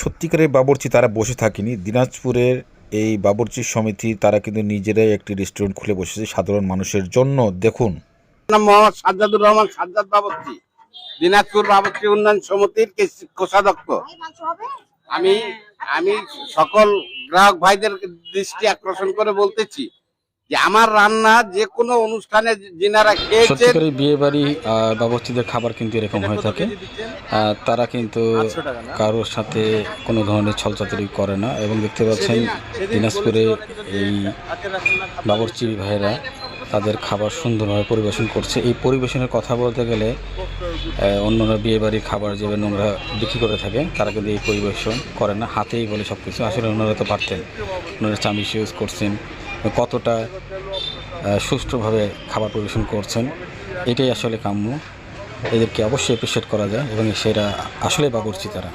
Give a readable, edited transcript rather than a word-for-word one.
সত্যিকারের বাবুর্চি তারা বসে থাকেনি। দিনাজপুরের এই বাবুর্চি সমিতি তারা কিন্তু নিজেরাই একটি রেস্টুরেন্ট খুলে বসেছে সাধারণ মানুষের জন্য। দেখুন, নাম মোহাম্মদ সাজ্জাদুর রহমান সাজ্জাদ বাবুর্চি, দিনাজপুর বাবুর্চি উন্নয়ন সমিতির কোষাধ্যক্ষ। আমি আমি সকল গ্রাহক ভাইদের দৃষ্টি আকর্ষণ করে বলতেছি যে আমার রান্না যে কোনো অনুষ্ঠানে যিনারা খেয়েছেন, সত্যিকারের বিয়ে বাড়ি বাবুর্চিদের খাবার কিন্তু এরকম হয়ে থাকে। তারা কিন্তু কারোর সাথে কোনো ধরনের ছলচাতুরি করে না। এবং দেখতে পাচ্ছেন দিনাজপুরে এই বাবুর্চি ভাইয়েরা তাদের খাবার সুন্দরভাবে পরিবেশন করছে। এই পরিবেশনের কথা বলতে গেলে অন্যরা বিয়ে বাড়ির খাবার যেভাবে নোংরা বিক্রি করে থাকে, তারা কিন্তু এই পরিবেশন করে না, হাতেই বলে সব কিছু। আসলে ওনারা তো পারতেন, ওনারা চামিচ ইউজ করছেন, কতটা সুষ্ঠুভাবে খাবার পরিবেশন করছেন, এটাই আসলে কাম্য। এদেরকে অবশ্যই অ্যাপ্রিসিয়েট করা যায় এবং সেটা আসলে বাবুর্চি তারা।